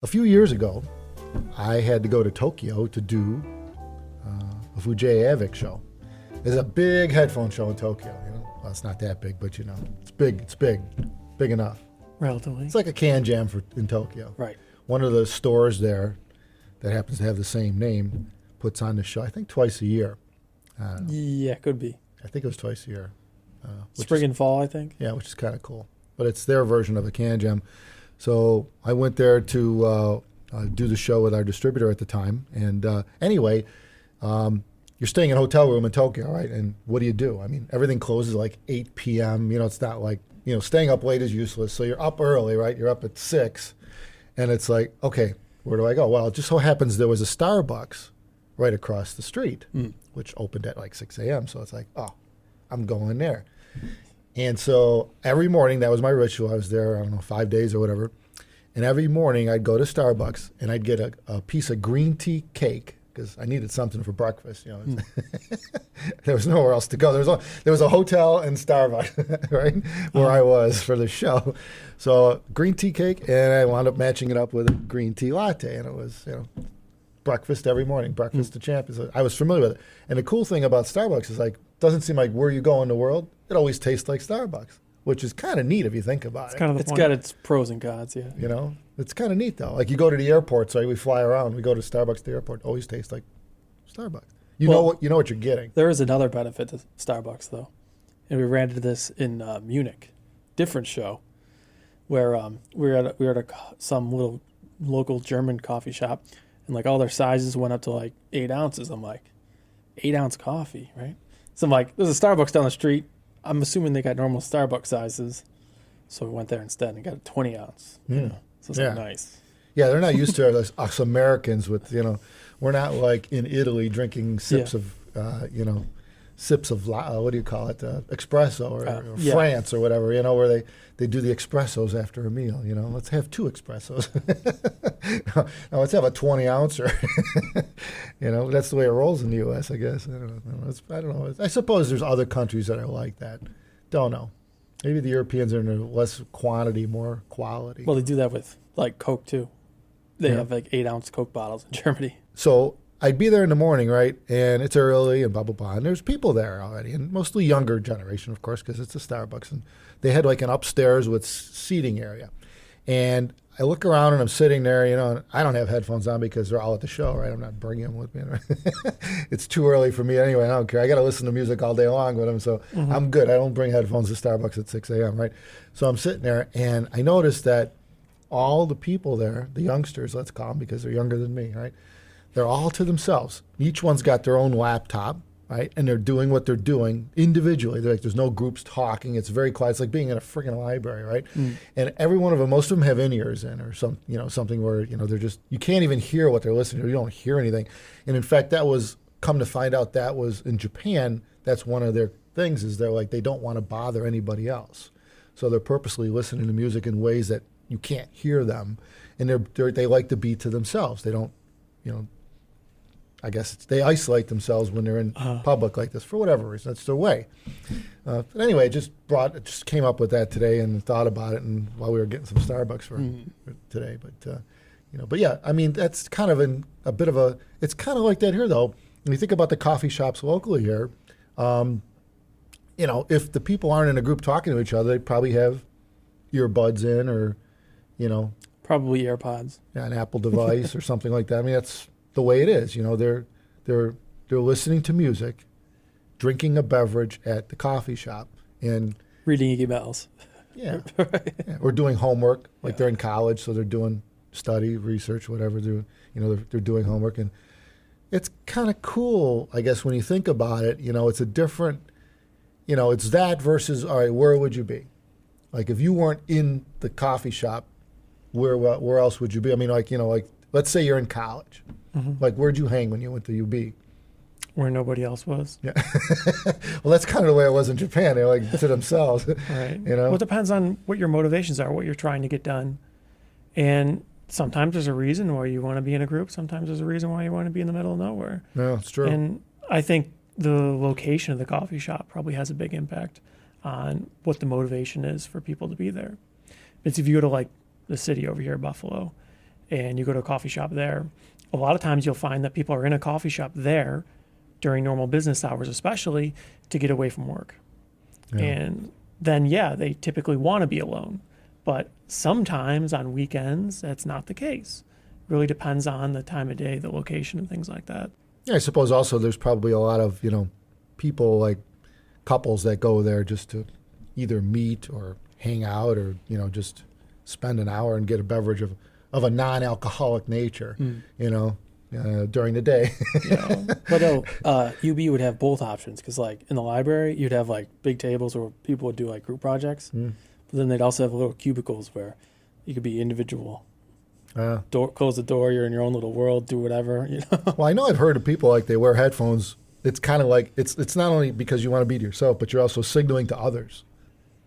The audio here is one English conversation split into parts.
A few years ago, I had to go to Tokyo to do a Fujii Avic show. There's a big headphone show in Tokyo. Well, it's not that big, but it's big. It's big enough. Relatively. It's like a Can Jam in Tokyo. Right. One of the stores there that happens to have the same name puts on the show. I think twice a year. Yeah, could be. I think it was twice a year. Spring and fall, I think. Yeah, which is kind of cool. But it's their version of a Can Jam. So I went there to do the show with our distributor at the time. And anyway, you're staying in a hotel room in Tokyo, right? And what do? I mean, everything closes like 8 p.m. It's not like, staying up late is useless. So you're up early, right? You're up at 6. And it's like, okay, where do I go? Well, it just so happens there was a Starbucks right across the street, which opened at like 6 a.m. So it's like, oh, I'm going there. And so every morning, that was my ritual. I was there, 5 days or whatever. And every morning I'd go to Starbucks and I'd get a piece of green tea cake because I needed something for breakfast. There was nowhere else to go. There was a hotel and Starbucks, right, where I was for the show. So green tea cake, and I wound up matching it up with a green tea latte. And it was, breakfast every morning, breakfast to champions. I was familiar with it. And the cool thing about Starbucks is doesn't seem like where you go in the world, it always tastes like Starbucks, which is kind of neat if you think about it. It's got its pros and cons, yeah. It's kind of neat though. Like you go to the airport, so we fly around, we go to Starbucks at the airport, always tastes like Starbucks. You know what you're getting. There is another benefit to Starbucks though. And we ran into this in Munich, different show, where we were at some little local German coffee shop, and like all their sizes went up to like 8 ounces. I'm like, 8-ounce coffee, right? So I'm like, there's a Starbucks down the street. I'm assuming they got normal Starbucks sizes. So we went there instead and got a 20-ounce. So it's nice. Yeah, they're not used to us Americans with, we're not like in Italy drinking sips of, what do you call it, espresso or France or whatever, where they do the espressos after a meal, Let's have 2 espressos. Now let's have a 20-ouncer. That's the way it rolls in the U.S., I guess. I don't know. I suppose there's other countries that are like that. Don't know. Maybe the Europeans are in less quantity, more quality. Well, they do that with like Coke too. They have like 8-ounce Coke bottles in Germany. So I'd be there in the morning, right? And it's early and blah, blah, blah. And there's people there already, and mostly younger generation, of course, because it's a Starbucks. And they had like an upstairs with seating area. And I look around and I'm sitting there, and I don't have headphones on because they're all at the show, right? I'm not bringing them with me. It's too early for me anyway. I don't care. I got to listen to music all day long with them, so I'm good. I don't bring headphones to Starbucks at 6 a.m., right? So I'm sitting there, and I noticed that all the people there, the youngsters, let's call them because they're younger than me, right? They're all to themselves. Each one's got their own laptop, right? And they're doing what they're doing individually. There's no groups talking. It's very quiet. It's like being in a freaking library, right? And every one of them, most of them have in-ears in or something where, they're just, you can't even hear what they're listening to. You don't hear anything. And in fact, come to find out that was in Japan, that's one of their things is they don't want to bother anybody else. So they're purposely listening to music in ways that you can't hear them. And they like to be to themselves. They don't, I guess they isolate themselves when they're in public like this for whatever reason. That's their way. But anyway, just came up with that today and thought about it, and while we were getting some Starbucks for today. But yeah, I mean that's kind of a bit of a. It's kind of like that here though. When you think about the coffee shops locally here, if the people aren't in a group talking to each other, they probably have earbuds in or, probably AirPods. Yeah, an Apple device or something like that. I mean that's the way it is, they're listening to music, drinking a beverage at the coffee shop, and reading emails. Yeah, or doing homework. Like they're in college, so they're doing study, research, whatever. They're doing homework, and it's kind of cool, I guess, when you think about it. It's a different, it's that versus all right. Where would you be? Like if you weren't in the coffee shop, where else would you be? I mean, let's say you're in college. Like, where'd you hang when you went to UB? Where nobody else was. Yeah. Well, that's kind of the way it was in Japan. They're like to themselves. Right. Well, it depends on what your motivations are, what you're trying to get done. And sometimes there's a reason why you want to be in a group. Sometimes there's a reason why you want to be in the middle of nowhere. Yeah, it's true. And I think the location of the coffee shop probably has a big impact on what the motivation is for people to be there. It's if you go to like the city over here, Buffalo, and you go to a coffee shop there, a lot of times you'll find that people are in a coffee shop there during normal business hours, especially to get away from work. Yeah. And then, yeah, they typically want to be alone. But sometimes on weekends, that's not the case. Really depends on the time of day, the location, and things like that. Yeah, I suppose also there's probably a lot of, people like couples that go there just to either meet or hang out or, just spend an hour and get a beverage of a non-alcoholic nature, during the day. Yeah. But no, UB would have both options because, like, in the library, you'd have, like, big tables where people would do, like, group projects. But then they'd also have little cubicles where you could be individual. Close the door, you're in your own little world, do whatever, Well, I know I've heard of people like they wear headphones. It's kind of like it's not only because you want to be to yourself, but you're also signaling to others,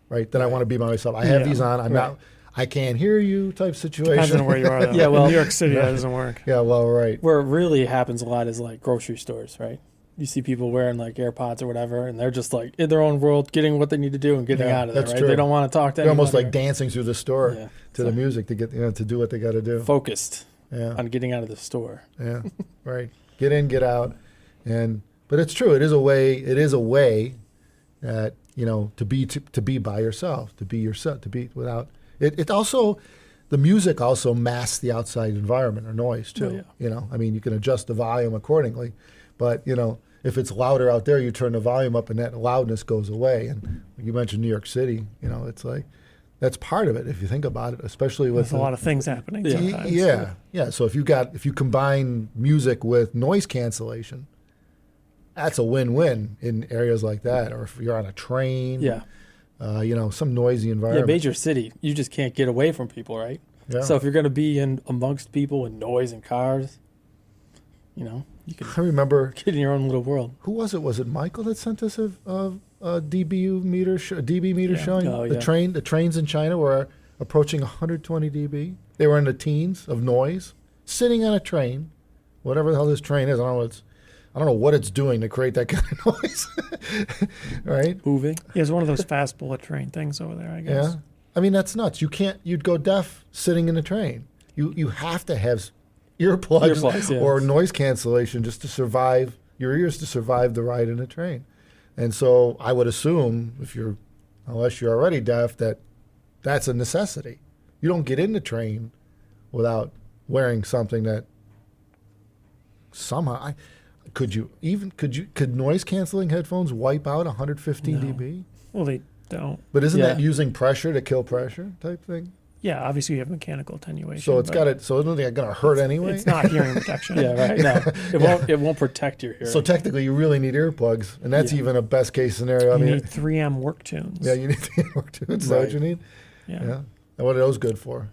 right? That I want to be by myself. I have these on. I'm not. I can't hear you. Type situation. Depends on where you are, though. Yeah, well, in New York City, that doesn't work. Yeah, well, right. Where it really happens a lot is, like, grocery stores, right? You see people wearing, like, AirPods or whatever, and they're just, like, in their own world, getting what they need to do and getting out of there, that's right? true. They don't want to talk to They're almost anybody. like dancing through the store to the music to get to do what they got to do. Focused Yeah, on getting out of the store. yeah, right. Get in, get out, but it's true. It is a way. It is a way that to be by yourself, to be yourself, to be without it. It also. The music also masks the outside environment or noise too. Oh, yeah. I mean, you can adjust the volume accordingly, but if it's louder out there, you turn the volume up, and that loudness goes away. And you mentioned New York City. It's like that's part of it if you think about it, especially with There's a lot of things happening sometimes. Yeah. So if you combine music with noise cancellation, that's a win-win in areas like that. Or if you're on a train, Yeah. Some noisy Yeah, environment. major city, you just can't get away from people, right? Yeah. So if you're going to be in amongst people and noise and cars, you can I remember. get in your own little world. Who was it? Was it Michael that sent us a dB meter Yeah. showing Oh, the yeah. the trains in China were approaching 120 dB. They were in the teens of noise, sitting on a train, whatever the hell this train is. I don't know what it's doing to create that kind of noise, right? Moving. Yeah, it's one of those fast bullet train things over there, I guess. Yeah, I mean that's nuts. You'd go deaf sitting in the train. You have to have earplugs yeah. or noise cancellation just to survive your ears to survive the ride in a train. And so I would assume unless you're already deaf, that's a necessity. You don't get in the train without wearing something that somehow could noise canceling headphones wipe out 115 No. dB? Well, they don't. But isn't that Yeah. using pressure to kill pressure type thing? Yeah, obviously you have mechanical attenuation. So it's but got it. So isn't it going to hurt anyway? It's not hearing protection. Yeah, right. No, it won't protect your hearing. So technically, you really need earplugs, and that's Yeah. even a best case scenario. I You mean, need 3M work tunes. yeah, you need to work too. Is that what Right. you need? Yeah. Yeah. And what are those good for?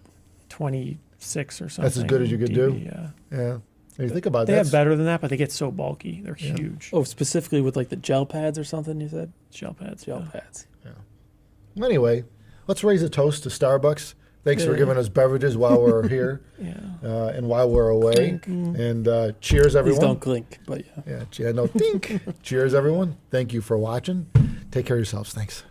26 or something. That's as good as you could do? Yeah. Yeah. When you think about They that, have better than that, but they get so bulky. They're Yeah. huge. Oh, specifically with, like, the gel pads or something, you said? Gel pads. Gel yeah. pads. Anyway, let's raise a toast to Starbucks. Thanks for Yeah. giving us beverages while we're here Yeah. and while we're away. Clink. And cheers, Please everyone. don't clink, but yeah. No, think. Cheers, everyone. Thank you for watching. Take care of yourselves. Thanks.